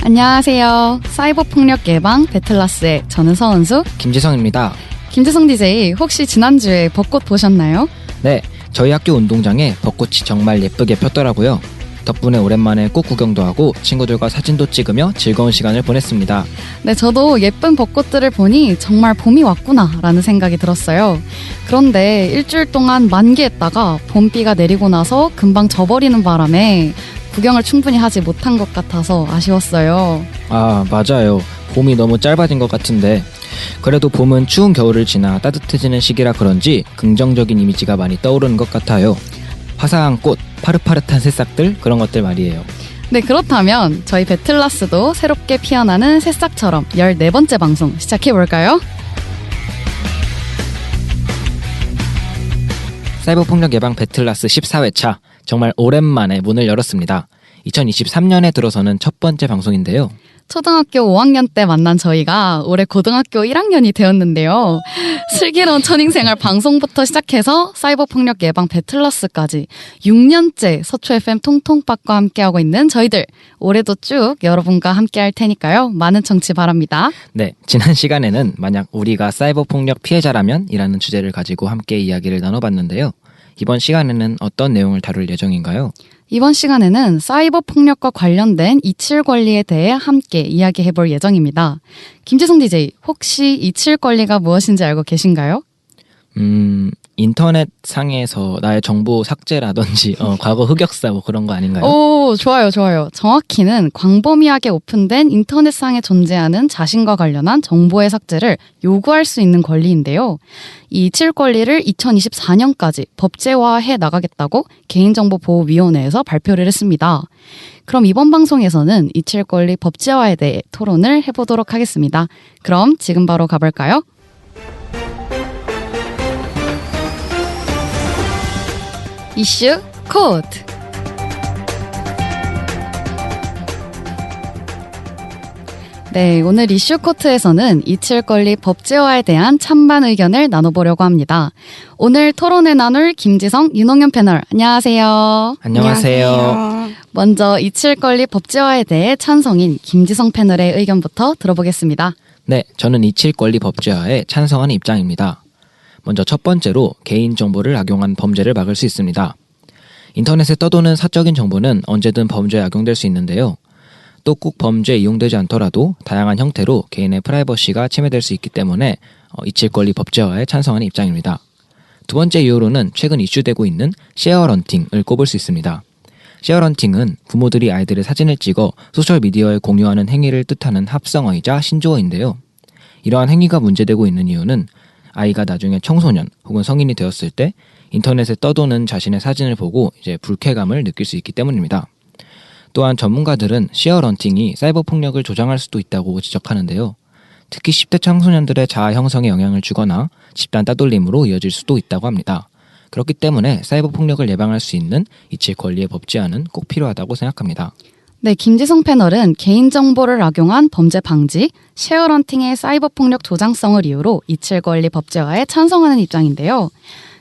안녕하세요. 사이버 폭력 예방 배틀라스의 저는 서은수, 김지성입니다. 김지성 DJ, 혹시 지난주에 벚꽃 보셨나요? 네, 저희 학교 운동장에 벚꽃이 정말 예쁘게 폈더라고요. 덕분에 오랜만에 꽃 구경도 하고 친구들과 사진도 찍으며 즐거운 시간을 보냈습니다. 네, 저도 예쁜 벚꽃들을 보니 정말 봄이 왔구나라는 생각이 들었어요. 그런데 일주일 동안 만개했다가 봄비가 내리고 나서 금방 져버리는 바람에 구경을 충분히 하지 못한 것 같아서 아쉬웠어요. 아, 맞아요. 봄이 너무 짧아진 것 같은데 그래도 봄은 추운 겨울을 지나 따뜻해지는 시기라 그런지 긍정적인 이미지가 많이 떠오르는 것 같아요. 화사한 꽃, 파릇파릇한 새싹들, 그런 것들 말이에요. 네, 그렇다면 저희 배틀라스도 새롭게 피어나는 새싹처럼 14번째 방송 시작해볼까요? 사이버 폭력 예방 배틀라스 14회차, 정말 오랜만에 문을 열었습니다. 2023년에 들어서는 첫 번째 방송인데요. 초등학교 5학년 때 만난 저희가 올해 고등학교 1학년이 되었는데요. 슬기로운 초딩생활 방송부터 시작해서 사이버 폭력 예방 배틀라스까지 6년째 서초 FM 통통박과 함께하고 있는 저희들, 올해도 쭉 여러분과 함께할 테니까요. 많은 청취 바랍니다. 네, 지난 시간에는 만약 우리가 사이버 폭력 피해자라면 이라는 주제를 가지고 함께 이야기를 나눠봤는데요. 이번 시간에는 어떤 내용을 다룰 예정인가요? 이번 시간에는 사이버 폭력과 관련된 이칠 권리에 대해 함께 이야기해볼 예정입니다. 김지성 DJ, 혹시 이칠 권리가 무엇인지 알고 계신가요? 인터넷 상에서 나의 정보 삭제라든지 과거 흑역사 뭐 그런 거 아닌가요? 오, 좋아요. 정확히는 광범위하게 오픈된 인터넷상에 존재하는 자신과 관련한 정보의 삭제를 요구할 수 있는 권리인데요. 이 이칠 권리를 2024년까지 법제화해 나가겠다고 개인정보보호위원회에서 발표를 했습니다. 그럼 이번 방송에서는 이칠 권리 법제화에 대해 토론을 해보도록 하겠습니다. 그럼 지금 바로 가볼까요? 이슈 코드. 네, 오늘 이슈 코트에서는 이칠 권리 법제화에 대한 찬반 의견을 나눠보려고 합니다. 오늘 토론을 나눌 김지성, 윤홍현 패널, 안녕하세요. 안녕하세요. 먼저 이칠 권리 법제화에 대해 찬성인 김지성 패널의 의견부터 들어보겠습니다. 네, 저는 이칠 권리 법제화에 찬성하는 입장입니다. 먼저 첫 번째로 개인정보를 악용한 범죄를 막을 수 있습니다. 인터넷에 떠도는 사적인 정보는 언제든 범죄에 악용될 수 있는데요. 또 꼭 범죄에 이용되지 않더라도 다양한 형태로 개인의 프라이버시가 침해될 수 있기 때문에 이칠 권리 법제화에 찬성하는 입장입니다. 두 번째 이유로는 최근 이슈되고 있는 쉐어런팅을 꼽을 수 있습니다. 쉐어런팅은 부모들이 아이들의 사진을 찍어 소셜미디어에 공유하는 행위를 뜻하는 합성어이자 신조어인데요. 이러한 행위가 문제되고 있는 이유는 아이가 나중에 청소년 혹은 성인이 되었을 때 인터넷에 떠도는 자신의 사진을 보고 이제 불쾌감을 느낄 수 있기 때문입니다. 또한 전문가들은 쉐어런팅이 사이버 폭력을 조장할 수도 있다고 지적하는데요. 특히 10대 청소년들의 자아 형성에 영향을 주거나 집단 따돌림으로 이어질 수도 있다고 합니다. 그렇기 때문에 사이버 폭력을 예방할 수 있는 이칠 권리의 법제화는 꼭 필요하다고 생각합니다. 네, 김지성 패널은 개인정보를 악용한 범죄 방지, 쉐어런팅의 사이버 폭력 조장성을 이유로 이칠 권리 법제화에 찬성하는 입장인데요.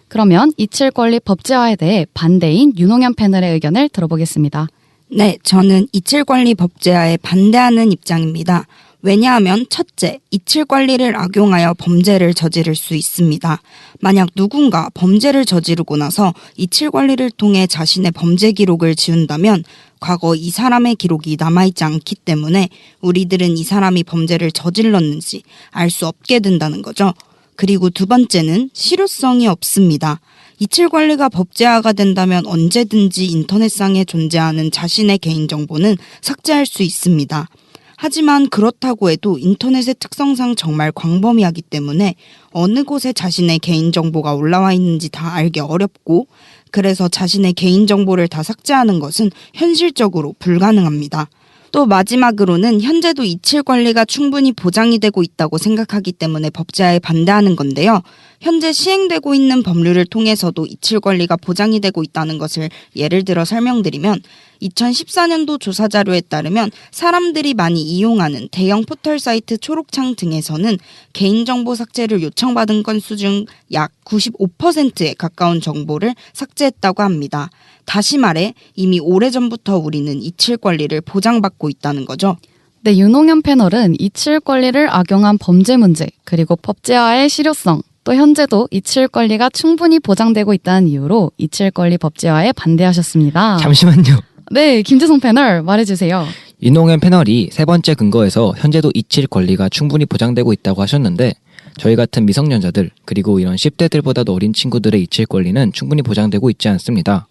그러면 이칠 권리 법제화에 대해 반대인 윤홍현 패널의 의견을 들어보겠습니다. 네, 저는 이칠 권리 법제화에 반대하는 입장입니다. 왜냐하면 첫째, 이칠 권리를 악용하여 범죄를 저지를 수 있습니다. 만약 누군가 범죄를 저지르고 나서 이칠 권리를 통해 자신의 범죄 기록을 지운다면 과거 이 사람의 기록이 남아있지 않기 때문에 우리들은 이 사람이 범죄를 저질렀는지 알 수 없게 된다는 거죠. 그리고 두 번째는 실효성이 없습니다. 이칠 권리가 법제화가 된다면 언제든지 인터넷상에 존재하는 자신의 개인정보는 삭제할 수 있습니다. 하지만 그렇다고 해도 인터넷의 특성상 정말 광범위하기 때문에 어느 곳에 자신의 개인정보가 올라와 있는지 다 알기 어렵고, 그래서 자신의 개인정보를 다 삭제하는 것은 현실적으로 불가능합니다. 또 마지막으로는 현재도 이칠 권리가 충분히 보장이 되고 있다고 생각하기 때문에 법제화에 반대하는 건데요. 현재 시행되고 있는 법률을 통해서도 이칠 권리가 보장이 되고 있다는 것을 예를 들어 설명드리면 2014년도 조사 자료에 따르면 사람들이 많이 이용하는 대형 포털 사이트 초록창 등에서는 개인정보 삭제를 요청받은 건수 중 약 95%에 가까운 정보를 삭제했다고 합니다. 다시 말해 이미 오래전부터 우리는 이칠 권리를 보장받고 있다는 거죠. 네, 윤홍현 패널은 이칠 권리를 악용한 범죄 문제, 그리고 법제화의 실효성, 또 현재도 이칠 권리가 충분히 보장되고 있다는 이유로 이칠 권리 법제화에 반대하셨습니다. 잠시만요. 네, 김지성 패널 말해주세요. 윤홍현 패널이 세 번째 근거에서 현재도 이칠 권리가 충분히 보장되고 있다고 하셨는데 저희 같은 미성년자들 그리고 이런 10대들보다도 어린 친구들의 이칠 권리는 충분히 보장되고 있지 않습니다.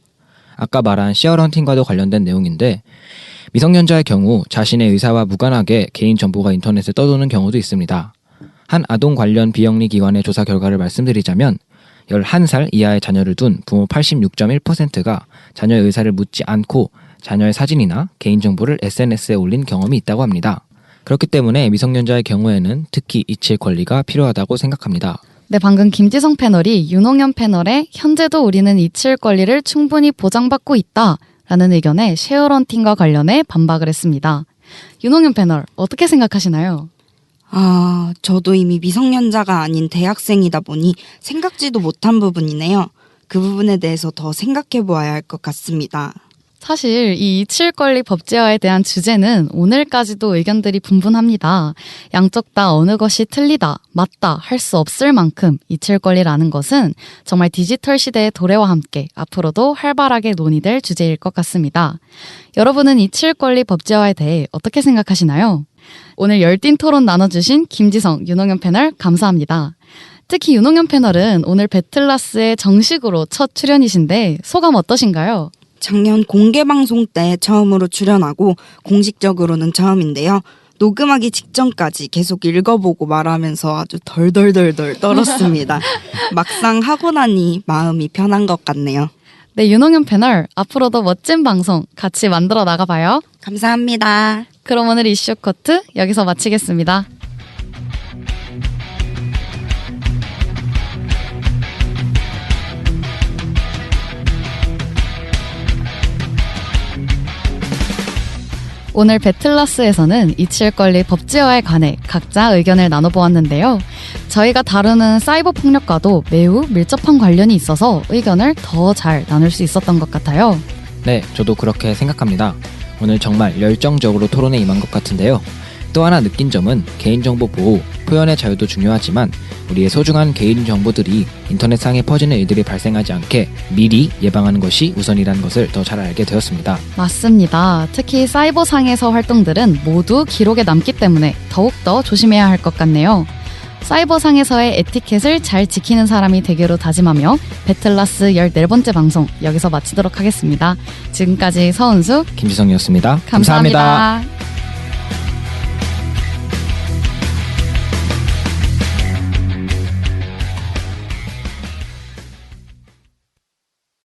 아까 말한 시어런팅과도 관련된 내용인데 미성년자의 경우 자신의 의사와 무관하게 개인정보가 인터넷에 떠도는 경우도 있습니다. 한 아동 관련 비영리 기관의 조사 결과를 말씀드리자면 11살 이하의 자녀를 둔 부모 86.1%가 자녀의 의사를 묻지 않고 자녀의 사진이나 개인정보를 SNS에 올린 경험이 있다고 합니다. 그렇기 때문에 미성년자의 경우에는 특히 이칠 권리가 필요하다고 생각합니다. 네, 방금 김지성 패널이 윤홍현 패널의 현재도 우리는 이칠 권리를 충분히 보장받고 있다라는 의견에 쉐어런팅과 관련해 반박을 했습니다. 윤홍현 패널, 어떻게 생각하시나요? 저도 이미 미성년자가 아닌 대학생이다 보니 생각지도 못한 부분이네요. 그 부분에 대해서 더 생각해 보아야 할 것 같습니다. 사실 이 이칠 권리 법제화에 대한 주제는 오늘까지도 의견들이 분분합니다. 양쪽 다 어느 것이 틀리다, 맞다 할 수 없을 만큼 이칠 권리라는 것은 정말 디지털 시대의 도래와 함께 앞으로도 활발하게 논의될 주제일 것 같습니다. 여러분은 이칠 권리 법제화에 대해 어떻게 생각하시나요? 오늘 열띤 토론 나눠주신 김지성, 윤홍현 패널 감사합니다. 특히 윤홍현 패널은 오늘 배틀라스에 정식으로 첫 출연이신데 소감 어떠신가요? 작년 공개 방송 때 처음으로 출연하고 공식적으로는 처음인데요. 녹음하기 직전까지 계속 읽어보고 말하면서 아주 덜덜덜덜 떨었습니다. 막상 하고 나니 마음이 편한 것 같네요. 네, 윤홍현 패널 앞으로도 멋진 방송 같이 만들어 나가봐요. 감사합니다. 그럼 오늘 이슈 코트 여기서 마치겠습니다. 오늘 배틀라스에서는 이칠 권리 법제화에 관해 각자 의견을 나눠보았는데요. 저희가 다루는 사이버 폭력과도 매우 밀접한 관련이 있어서 의견을 더 잘 나눌 수 있었던 것 같아요. 네, 저도 그렇게 생각합니다. 오늘 정말 열정적으로 토론에 임한 것 같은데요. 또 하나 느낀 점은 개인정보 보호, 표현의 자유도 중요하지만 우리의 소중한 개인정보들이 인터넷상에 퍼지는 일들이 발생하지 않게 미리 예방하는 것이 우선이라는 것을 더 잘 알게 되었습니다. 맞습니다. 특히 사이버상에서 활동들은 모두 기록에 남기 때문에 더욱더 조심해야 할 것 같네요. 사이버상에서의 에티켓을 잘 지키는 사람이 되기로 다짐하며 배틀라스 14번째 방송 여기서 마치도록 하겠습니다. 지금까지 서은수, 김지성이었습니다. 감사합니다.